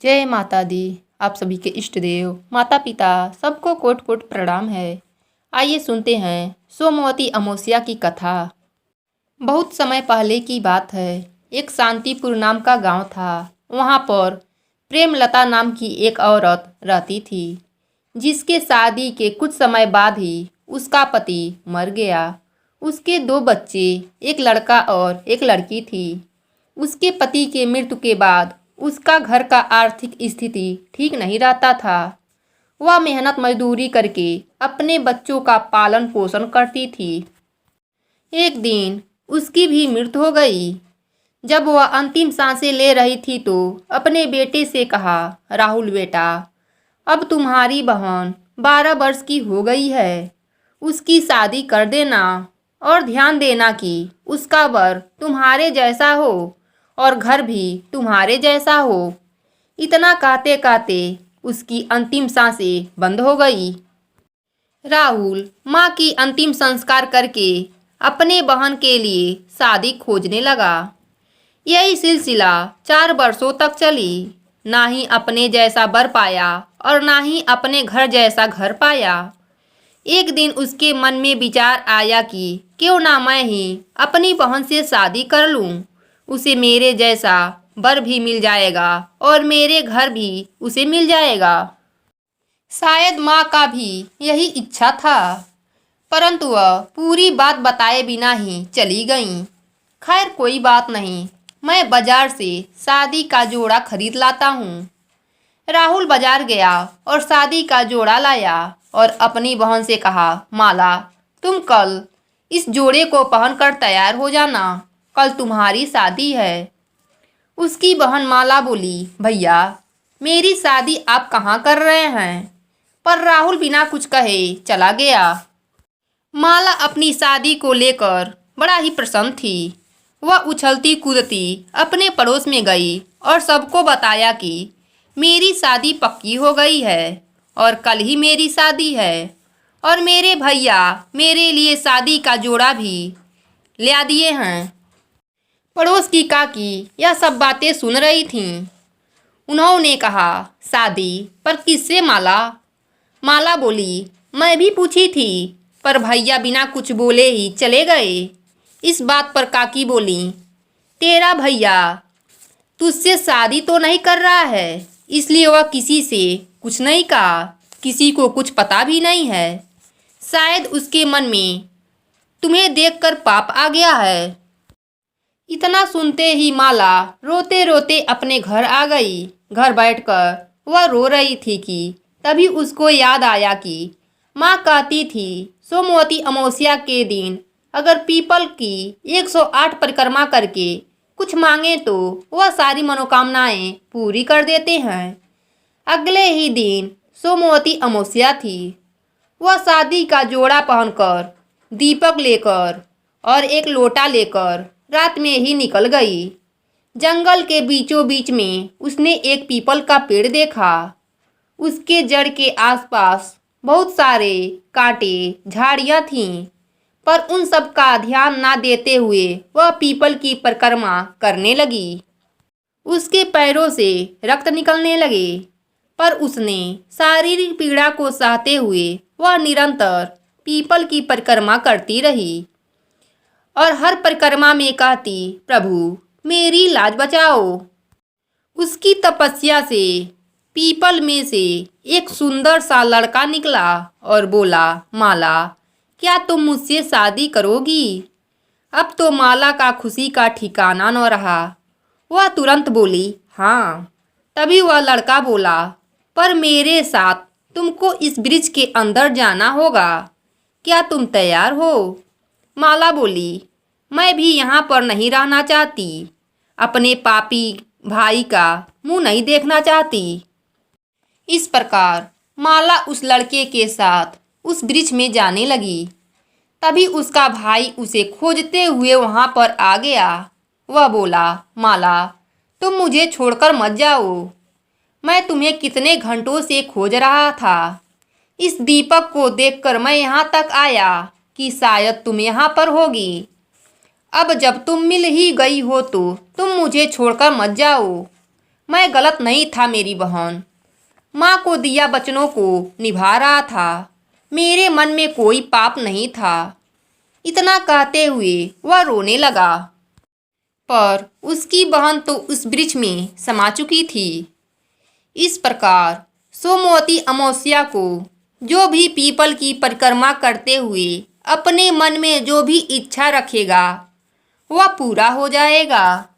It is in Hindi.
जय माता दी। आप सभी के इष्ट देव माता पिता सबको कोट कोट प्रणाम है। आइए सुनते हैं सोमवती अमावस्या की कथा। बहुत समय पहले की बात है। एक शांतिपुर नाम का गांव था। वहां पर प्रेमलता नाम की एक औरत रहती थी, जिसके शादी के कुछ समय बाद ही उसका पति मर गया। उसके 2 बच्चे, एक लड़का और एक लड़की थी। उसके पति के मृत्यु के बाद उसका घर का आर्थिक स्थिति ठीक नहीं रहता था। वह मेहनत मजदूरी करके अपने बच्चों का पालन पोषण करती थी। एक दिन उसकी भी मृत्यु हो गई। जब वह अंतिम सांसें ले रही थी तो अपने बेटे से कहा, राहुल बेटा, अब तुम्हारी बहन 12 वर्ष की हो गई है। उसकी शादी कर देना और ध्यान देना कि उसका वर तुम्हारे जैसा हो और घर भी तुम्हारे जैसा हो। इतना कहते कहते उसकी अंतिम सांसें बंद हो गई। राहुल माँ की अंतिम संस्कार करके अपने बहन के लिए शादी खोजने लगा। यही सिलसिला 4 वर्षों तक चली। ना ही अपने जैसा वर पाया और ना ही अपने घर जैसा घर पाया। एक दिन उसके मन में विचार आया कि क्यों ना मैं ही अपनी बहन से शादी कर लूं। उसे मेरे जैसा वर भी मिल जाएगा और मेरे घर भी उसे मिल जाएगा। शायद माँ का भी यही इच्छा था, परंतु वह पूरी बात बताए बिना ही चली गईं। खैर कोई बात नहीं, मैं बाजार से शादी का जोड़ा खरीद लाता हूँ। राहुल बाजार गया और शादी का जोड़ा लाया और अपनी बहन से कहा, माला, तुम कल इस जोड़े को पहनकर तैयार हो जाना, कल तुम्हारी शादी है। उसकी बहन माला बोली, भैया, मेरी शादी आप कहाँ कर रहे हैं? पर राहुल बिना कुछ कहे चला गया। माला अपनी शादी को लेकर बड़ा ही प्रसन्न थी। वह उछलती कूदती अपने पड़ोस में गई और सबको बताया कि मेरी शादी पक्की हो गई है और कल ही मेरी शादी है और मेरे भैया मेरे लिए शादी का जोड़ा भी ला दिए हैं। पड़ोस की काकी यह सब बातें सुन रही थीं। उन्होंने कहा, शादी पर किससे माला? माला बोली, मैं भी पूछी थी, पर भैया बिना कुछ बोले ही चले गए। इस बात पर काकी बोली, तेरा भैया तुझसे शादी तो नहीं कर रहा है, इसलिए वह किसी से कुछ नहीं कहा। किसी को कुछ पता भी नहीं है। शायद उसके मन में तुम्हें देखकर पाप आ गया है। इतना सुनते ही माला रोते रोते अपने घर आ गई। घर बैठकर वह रो रही थी कि तभी उसको याद आया कि माँ कहती थी, सोमवती अमावस्या के दिन अगर पीपल की 108 परिक्रमा करके कुछ मांगे तो वह सारी मनोकामनाएं पूरी कर देते हैं। अगले ही दिन सोमवती अमावस्या थी। वह शादी का जोड़ा पहनकर, दीपक लेकर और एक लोटा लेकर रात में ही निकल गई। जंगल के बीचों बीच में उसने एक पीपल का पेड़ देखा। उसके जड़ के आसपास बहुत सारे कांटे झाड़ियां थीं, पर उन सब का ध्यान ना देते हुए वह पीपल की परिक्रमा करने लगी। उसके पैरों से रक्त निकलने लगे, पर उसने शारीरिक पीड़ा को सहते हुए वह निरंतर पीपल की परिक्रमा करती रही और हर परिक्रमा में कहती, प्रभु मेरी लाज बचाओ। उसकी तपस्या से पीपल में से एक सुंदर सा लड़का निकला और बोला, माला, क्या तुम मुझसे शादी करोगी? अब तो माला का खुशी का ठिकाना न रहा। वह तुरंत बोली, हाँ। तभी वह लड़का बोला, पर मेरे साथ तुमको इस ब्रिज के अंदर जाना होगा। क्या तुम तैयार हो? माला बोली, मैं भी यहाँ पर नहीं रहना चाहती। अपने पापी भाई का मुंह नहीं देखना चाहती। इस प्रकार माला उस लड़के के साथ उस ब्रिज में जाने लगी। तभी उसका भाई उसे खोजते हुए वहां पर आ गया। वह बोला, माला, तुम मुझे छोड़कर मत जाओ। मैं तुम्हें कितने घंटों से खोज रहा था। इस दीपक को देखकर मैं यहाँ तक आया कि शायद तुम यहाँ पर होगी। अब जब तुम मिल ही गई हो तो तुम मुझे छोड़कर मत जाओ। मैं गलत नहीं था मेरी बहन। माँ को दिया वचनों को निभा रहा था। मेरे मन में कोई पाप नहीं था। इतना कहते हुए वह रोने लगा। पर उसकी बहन तो उस वृक्ष में समा चुकी थी। इस प्रकार सोमवती अमावस्या को जो भी पीपल की परिक्रमा करते हुए अपने मन में जो भी इच्छा रखेगा वह पूरा हो जाएगा।